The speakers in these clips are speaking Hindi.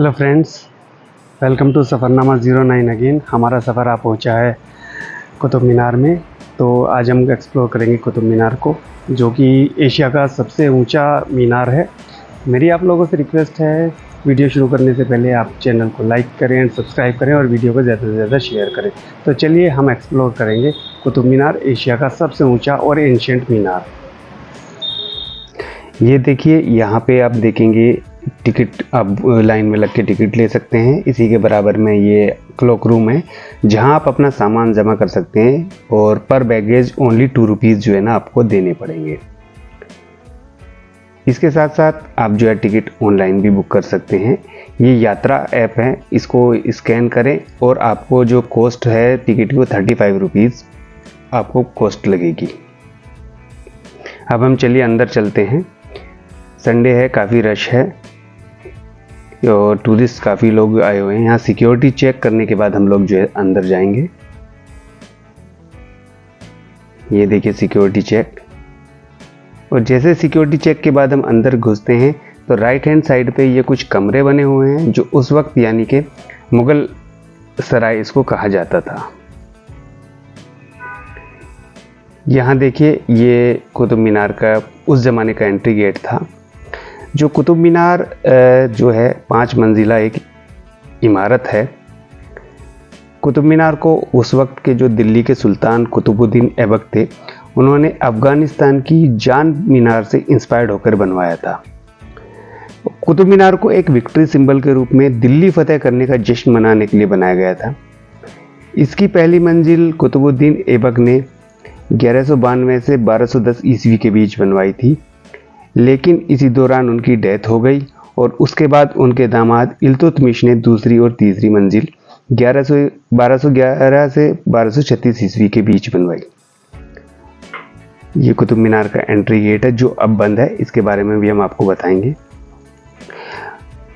Hello friends, welcome to Safarnama 09 again. हमारा सफ़र आ पहुंचा है कुतुब मीनार में। तो आज हम एक्सप्लोर करेंगे कुतुब मीनार को, जो कि एशिया का सबसे ऊंचा मीनार है। मेरी आप लोगों से रिक्वेस्ट है, वीडियो शुरू करने से पहले आप चैनल को लाइक करें एंड सब्सक्राइब करें और वीडियो को ज़्यादा से ज़्यादा शेयर करें। तो चलिए हम एक्सप्लोर करेंगे कुतुब मीनार, एशिया का सबसे ऊँचा और एंशिएंट मीनार। ये देखिए, यहाँ पे आप देखेंगे टिकट, आप लाइन में लग के टिकट ले सकते हैं। इसी के बराबर में ये क्लॉक रूम है, जहाँ आप अपना सामान जमा कर सकते हैं और पर बैगेज ओनली 2 रुपीज़ जो है ना आपको देने पड़ेंगे। इसके साथ साथ आप जो है टिकट ऑनलाइन भी बुक कर सकते हैं। ये यात्रा ऐप है, इसको स्कैन करें और आपको जो कॉस्ट है टिकट की वो 35 रुपीज़ आपको कॉस्ट लगेगी। अब हम चलिए अंदर चलते हैं। संडे है, काफ़ी रश है और टूरिस्ट काफ़ी लोग आए हुए हैं। यहाँ सिक्योरिटी चेक करने के बाद हम लोग जो है अंदर जाएंगे। ये देखिए सिक्योरिटी चेक। और जैसे सिक्योरिटी चेक के बाद हम अंदर घुसते हैं तो राइट हैंड साइड पे ये कुछ कमरे बने हुए हैं, जो उस वक्त यानी कि मुग़ल सराय इसको कहा जाता था। यहाँ देखिए, ये कुतुब मीनार का उस ज़माने का एंट्री गेट था। जो कुतुब मीनार जो है 5 मंजिला एक इमारत है। कुतुब मीनार को उस वक्त के जो दिल्ली के सुल्तान कुतुबुद्दीन ऐबक थे, उन्होंने अफ़गानिस्तान की जान मीनार से इंस्पायर्ड होकर बनवाया था। कुतुब मीनार को एक विक्ट्री सिंबल के रूप में दिल्ली फतेह करने का जश्न मनाने के लिए बनाया गया था। इसकी पहली मंजिल कुतुबुद्दीन ऐबक ने 1192 से 1210 ईस्वी के बीच बनवाई थी, लेकिन इसी दौरान उनकी डेथ हो गई और उसके बाद उनके दामाद इल्तुतमिश ने दूसरी और तीसरी मंजिल 1211 से 1236 ईस्वी के बीच बनवाई। ये कुतुब मीनार का एंट्री गेट है, जो अब बंद है। इसके बारे में भी हम आपको बताएंगे।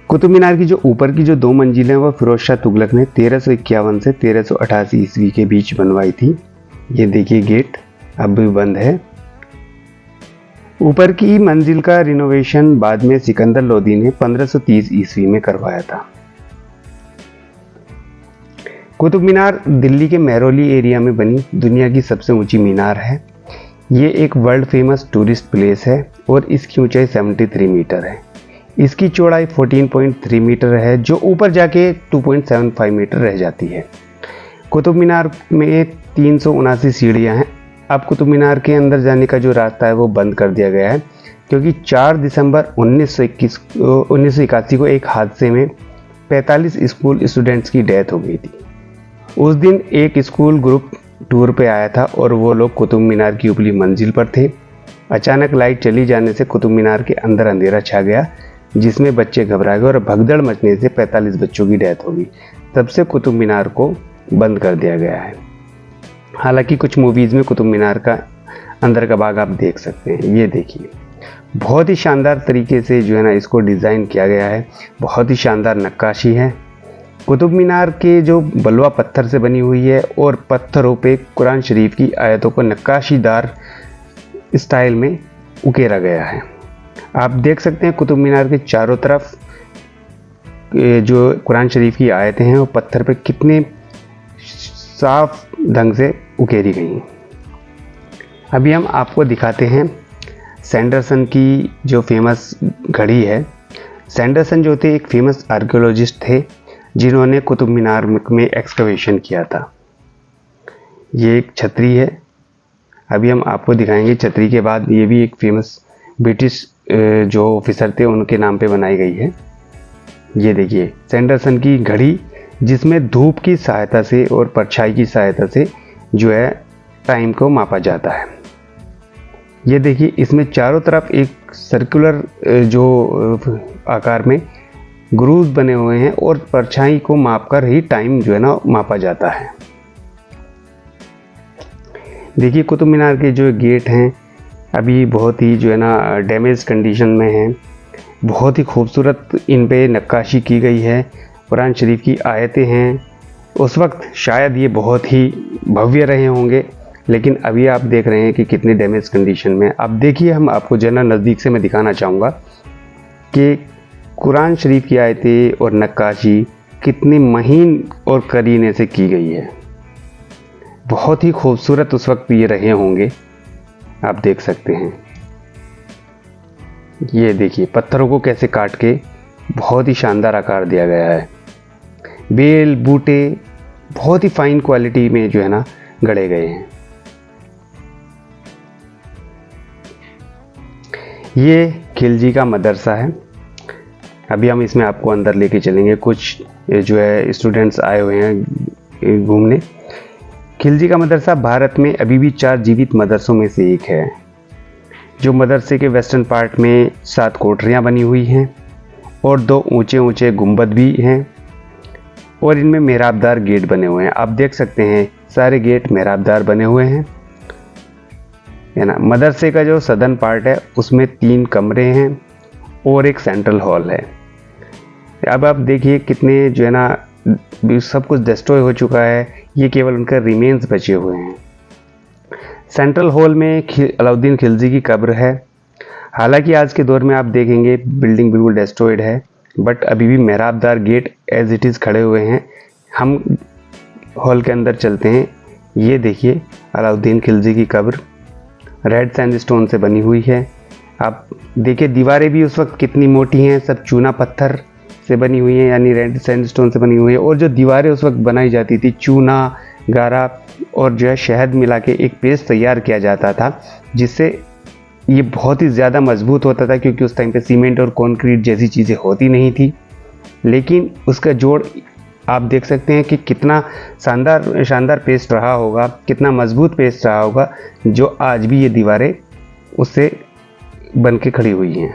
कुतुब मीनार की जो ऊपर की जो 2 मंजिलें हैं, वह फिरोज शाह तुगलक ने 1351 से 1388 ईस्वी के बीच बनवाई थी। ये देखिए गेट अब भी बंद है। ऊपर की मंजिल का रिनोवेशन बाद में सिकंदर लोदी ने 1530 ईस्वी में करवाया था। कुतुब मीनार दिल्ली के मेहरौली एरिया में बनी दुनिया की सबसे ऊंची मीनार है। ये एक वर्ल्ड फेमस टूरिस्ट प्लेस है और इसकी ऊंचाई 73 मीटर है। इसकी चौड़ाई 14.3 मीटर है, जो ऊपर जाके 2.75 मीटर रह जाती है। कुतुब मीनार में 379 सीढ़ियाँ हैं। अब कुतुब मीनार के अंदर जाने का जो रास्ता है वो बंद कर दिया गया है, क्योंकि 4 दिसंबर 1981 को एक हादसे में 45 स्कूल स्टूडेंट्स की डेथ हो गई थी। उस दिन एक स्कूल ग्रुप टूर पे आया था और वो लोग कुतुब मीनार की ऊपरी मंजिल पर थे। अचानक लाइट चली जाने से कुतुब मीनार के अंदर अंधेरा छा गया, जिसमें बच्चे घबरा गए और भगदड़ मचने से 45 बच्चों की डेथ हो गई। तब से कुतुब मीनार को बंद कर दिया गया है। हालांकि कुछ मूवीज़ में कुतुब मीनार का अंदर का भाग आप देख सकते हैं। ये देखिए, बहुत ही शानदार तरीके से जो है ना इसको डिज़ाइन किया गया है। बहुत ही शानदार नक्काशी है। कुतुब मीनार के जो बलुआ पत्थर से बनी हुई है और पत्थरों पे कुरान शरीफ की आयतों को नक्काशीदार स्टाइल में उकेरा गया है। आप देख सकते हैं कुतुब मीनार के चारों तरफ जो कुरान शरीफ की आयतें हैं वो पत्थर पे कितने साफ ढंग से उकेरी गई हैं। अभी हम आपको दिखाते हैं सैंडरसन की जो फेमस घड़ी है। सैंडरसन जो थे एक फेमस आर्कियोलॉजिस्ट थे, जिन्होंने कुतुब मीनार में एक्सकवेशन किया था। ये एक छतरी है, अभी हम आपको दिखाएंगे। छतरी के बाद ये भी एक फेमस ब्रिटिश जो ऑफिसर थे उनके नाम पे बनाई गई है। ये देखिए सैंडरसन की घड़ी, जिसमें धूप की सहायता से और परछाई की सहायता से जो है टाइम को मापा जाता है। ये देखिए, इसमें चारों तरफ एक सर्कुलर जो आकार में ग्रूव्स बने हुए हैं और परछाई को मापकर ही टाइम जो है ना मापा जाता है। देखिए कुतुब मीनार के जो गेट हैं अभी बहुत ही जो है ना डैमेज कंडीशन में हैं। बहुत ही खूबसूरत इन पे नक्काशी की गई है। कुरान शरीफ की आयतें हैं। उस वक्त शायद ये बहुत ही भव्य रहे होंगे, लेकिन अभी आप देख रहे हैं कि कितनी डैमेज कंडीशन में। अब देखिए, हम आपको ज़रा नज़दीक से मैं दिखाना चाहूँगा कि कुरान शरीफ की आयतें और नक्काशी कितनी महीन और करीने से की गई है। बहुत ही खूबसूरत उस वक्त ये रहे होंगे, आप देख सकते हैं। ये देखिए पत्थरों को कैसे काट के बहुत ही शानदार आकार दिया गया है। बेल बूटे बहुत ही फाइन क्वालिटी में जो है ना गढ़े गए हैं। ये खिलजी का मदरसा है। अभी हम इसमें आपको अंदर लेके चलेंगे। कुछ जो है स्टूडेंट्स आए हुए हैं घूमने। खिलजी का मदरसा भारत में अभी भी 4 जीवित मदरसों में से एक है। जो मदरसे के वेस्टर्न पार्ट में 7 कोठरियाँ बनी हुई हैं और 2 ऊंचे ऊंचे गुंबद भी हैं और इनमें मेहराबदार गेट बने हुए हैं। आप देख सकते हैं सारे गेट मेहराबदार बने हुए हैं, है ना। मदरसे का जो सदर्न पार्ट है उसमें 3 कमरे हैं और एक सेंट्रल हॉल है। अब आप देखिए कितने जो है ना सब कुछ डिस्ट्रॉय हो चुका है, ये केवल उनका रिमेन्स बचे हुए हैं। सेंट्रल हॉल में अलाउद्दीन खिलजी की कब्र है। हालांकि आज के दौर में आप देखेंगे बिल्डिंग बिल्कुल डिस्ट्रॉयड है, बट अभी भी मेहराबदार गेट एज इट इज़ खड़े हुए हैं। हम हॉल के अंदर चलते हैं। ये देखिए अलाउद्दीन खिलजी की कब्र रेड सैंडस्टोन से बनी हुई है। आप देखिए दीवारें भी उस वक्त कितनी मोटी हैं, सब चूना पत्थर से बनी हुई हैं, यानी रेड सैंडस्टोन से बनी हुई है। और जो दीवारें उस वक्त बनाई जाती थी, चूना गारा और जो है शहद मिला के एक पेस्ट तैयार किया जाता था, जिससे ये बहुत ही ज़्यादा मजबूत होता था, क्योंकि उस टाइम पे सीमेंट और कंक्रीट जैसी चीज़ें होती नहीं थी। लेकिन उसका जोड़ आप देख सकते हैं कि कितना शानदार पेस्ट रहा होगा, कितना मजबूत पेस्ट रहा होगा, जो आज भी ये दीवारें उससे बन के खड़ी हुई हैं।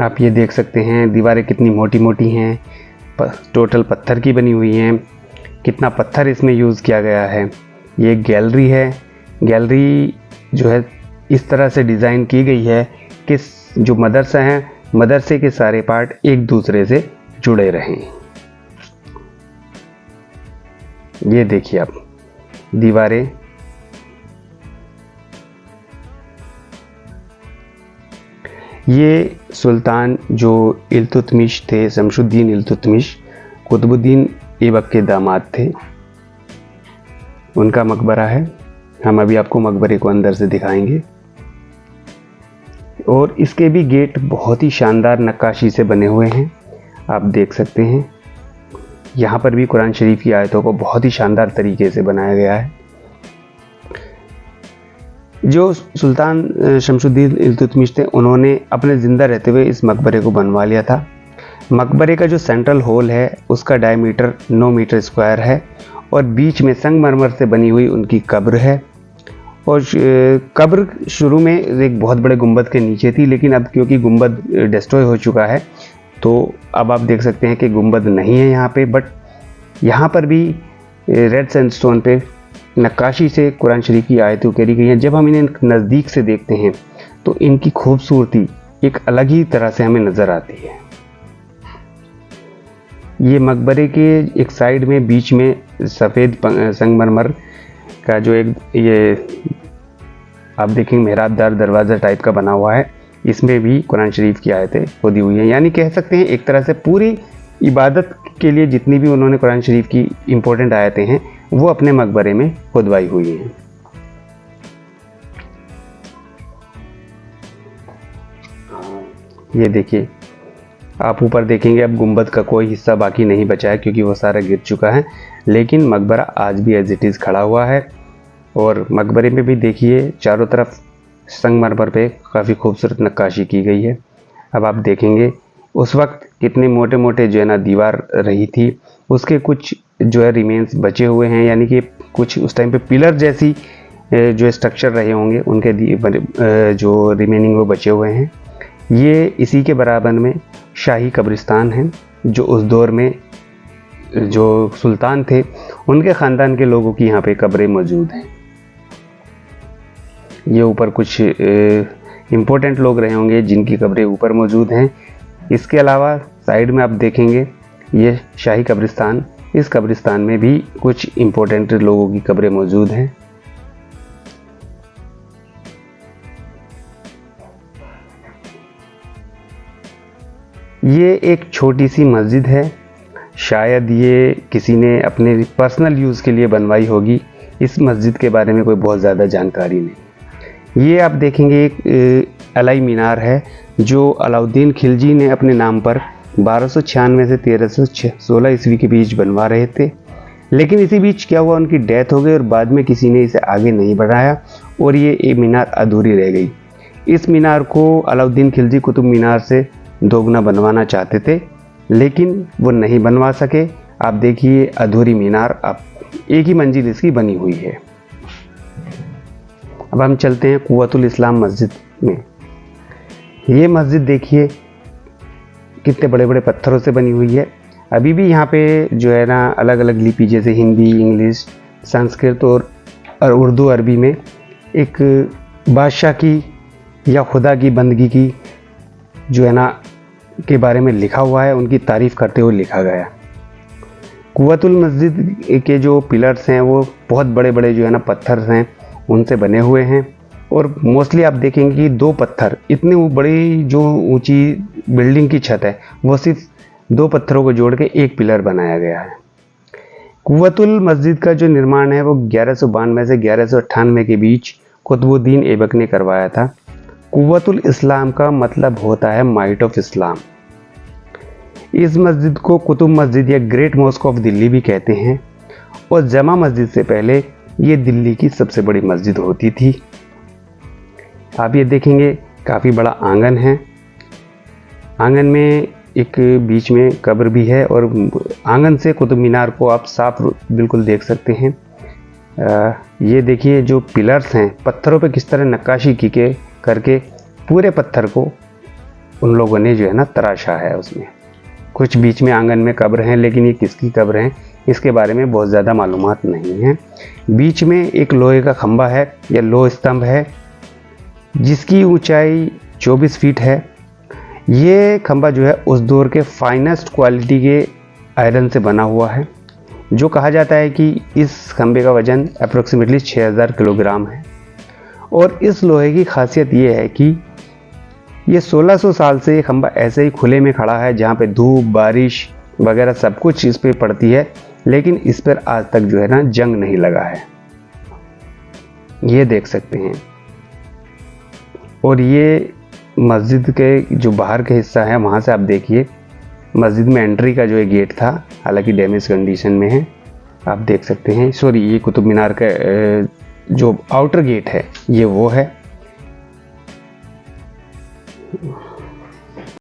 आप ये देख सकते हैं दीवारें कितनी मोटी मोटी हैं, टोटल पत्थर की बनी हुई हैं। कितना पत्थर इसमें यूज़ किया गया है। ये गैलरी है। गैलरी जो है इस तरह से डिज़ाइन की गई है कि जो मदरसा है, मदरसे के सारे पार्ट एक दूसरे से जुड़े रहें। ये देखिए आप दीवारें। ये सुल्तान जो इल्तुतमिश थे, शमशुद्दीन इल्तुतमिश, कुतुबुद्दीन ऐबक के दामाद थे, उनका मकबरा है। हम अभी आपको मकबरे को अंदर से दिखाएंगे। और इसके भी गेट बहुत ही शानदार नक्काशी से बने हुए हैं, आप देख सकते हैं। यहाँ पर भी कुरान शरीफ की आयतों को बहुत ही शानदार तरीके से बनाया गया है। जो सुल्तान शमशुद्दीन इल्तुतमिश थे, उन्होंने अपने ज़िंदा रहते हुए इस मकबरे को बनवा लिया था। मकबरे का जो सेंट्रल हॉल है उसका डायमीटर 9 मीटर स्क्वायर है और बीच में संगमरमर से बनी हुई उनकी कब्र है। और कब्र शुरू में एक बहुत बड़े गुंबद के नीचे थी, लेकिन अब क्योंकि गुंबद डिस्ट्रॉय हो चुका है तो अब आप देख सकते हैं कि गुंबद नहीं है यहाँ पे। बट यहाँ पर भी रेड सैंडस्टोन पे नक्काशी से कुरान शरीफ की आयतें उकेरी गई हैं। जब हम इन्हें नज़दीक से देखते हैं तो इनकी खूबसूरती एक अलग ही तरह से हमें नज़र आती है। ये मकबरे के एक साइड में बीच में सफ़ेद संगमरमर का जो एक ये आप देखेंगे मेहराबदार दरवाज़ा टाइप का बना हुआ है, इसमें भी कुरान शरीफ की आयतें खुदी हुई हैं। यानी कह सकते हैं एक तरह से पूरी इबादत के लिए जितनी भी उन्होंने कुरान शरीफ की इम्पोर्टेंट आयतें हैं वो अपने मकबरे में खुदवाई हुई हैं। ये देखिए आप ऊपर देखेंगे, अब गुंबद का कोई हिस्सा बाकी नहीं बचा है क्योंकि वो सारा गिर चुका है, लेकिन मकबरा आज भी एज इट इज़ खड़ा हुआ है। और मकबरे में भी देखिए चारों तरफ संगमरमर पे काफ़ी खूबसूरत नक्काशी की गई है। अब आप देखेंगे उस वक्त कितने मोटे मोटे जो है ना दीवार रही थी, उसके कुछ जो है रिमेन्स बचे हुए हैं, यानी कि कुछ उस टाइम पे पिलर जैसी जो स्ट्रक्चर रहे होंगे उनके जो रिमेनिंग वो बचे हुए हैं। ये इसी के बराबर में शाही कब्रिस्तान है, जो उस दौर में जो सुल्तान थे उनके ख़ानदान के लोगों की यहाँ पे कब्रें मौजूद हैं। ये ऊपर कुछ इम्पोर्टेंट लोग रहे होंगे जिनकी कब्रें ऊपर मौजूद हैं। इसके अलावा साइड में आप देखेंगे ये शाही कब्रिस्तान, इस कब्रिस्तान में भी कुछ इम्पोर्टेंट लोगों की कब्रें मौजूद हैं। ये एक छोटी सी मस्जिद है, शायद ये किसी ने अपने पर्सनल यूज़ के लिए बनवाई होगी। इस मस्जिद के बारे में कोई बहुत ज़्यादा जानकारी नहीं। ये आप देखेंगे एक अलाई मीनार है जो अलाउद्दीन खिलजी ने अपने नाम पर 1296 से 1316 ईस्वी के बीच बनवा रहे थे, लेकिन इसी बीच क्या हुआ, उनकी डेथ हो गई और बाद में किसी ने इसे आगे नहीं बढ़ाया और ये मीनार अधूरी रह गई। इस मीनार को अलाउद्दीन खिलजी कुतुब मीनार से दोगुना बनवाना चाहते थे, लेकिन वो नहीं बनवा सके। आप देखिए अधूरी मीनार, अब एक ही मंजिल इसकी बनी हुई है। अब हम चलते हैं कुव्वतुल इस्लाम मस्जिद में। ये मस्जिद देखिए कितने बड़े बड़े पत्थरों से बनी हुई है। अभी भी यहाँ पे जो है ना अलग अलग लिपि जैसे हिंदी, इंग्लिश, संस्कृत और उर्दू अरबी में एक बादशाह की या खुदा की बंदगी की जो है ना के बारे में लिखा हुआ है, उनकी तारीफ़ करते हुए लिखा गया। कुव्वतुल मस्जिद के जो पिलर्स हैं वो बहुत बड़े बड़े जो है ना पत्थर हैं उनसे बने हुए हैं, और मोस्टली आप देखेंगे कि दो पत्थर, इतनी बड़ी जो ऊंची बिल्डिंग की छत है वो सिर्फ दो पत्थरों को जोड़ के एक पिलर बनाया गया है। कुव्वतुल मस्जिद का जो निर्माण है वो 1192 से 1198 के बीच कुतुबुद्दीन ऐबक ने करवाया था। कुव्वतुल इस्लाम का मतलब होता है माइट ऑफ इस्लाम। इस मस्जिद को कुतुब मस्जिद या ग्रेट मॉस्क ऑफ दिल्ली भी कहते हैं, और जमा मस्जिद से पहले ये दिल्ली की सबसे बड़ी मस्जिद होती थी। आप ये देखेंगे काफ़ी बड़ा आंगन है, आंगन में एक बीच में कब्र भी है, और आंगन से कुतुब मीनार को आप साफ बिल्कुल देख सकते हैं। ये देखिए जो पिलर्स हैं पत्थरों पे किस तरह नक्काशी की के करके पूरे पत्थर को उन लोगों ने जो है ना तराशा है। उसमें कुछ बीच में आंगन में कब्र हैं, लेकिन ये किसकी कब्र हैं इसके बारे में बहुत ज़्यादा मालूमात नहीं है। बीच में एक लोहे का खंभा है या लोह स्तंभ है जिसकी ऊंचाई 24 फीट है। ये खंभा जो है उस दौर के फाइनेस्ट क्वालिटी के आयरन से बना हुआ है, जो कहा जाता है कि इस खंभे का वजन अप्रोक्सीमेटली 6000 किलोग्राम है। और इस लोहे की खासियत ये है कि ये 1600 साल से ये खंभा ऐसे ही खुले में खड़ा है, जहाँ पे धूप, बारिश वगैरह सब कुछ इस पर पड़ती है, लेकिन इस पर आज तक जो है ना जंग नहीं लगा है, ये देख सकते हैं। और ये मस्जिद के जो बाहर के हिस्सा है वहाँ से आप देखिए मस्जिद में एंट्री का जो ये गेट था, हालांकि डैमेज कंडीशन में है, आप देख सकते हैं। सॉरी, ये कुतुब मीनार का जो आउटर गेट है ये वो है।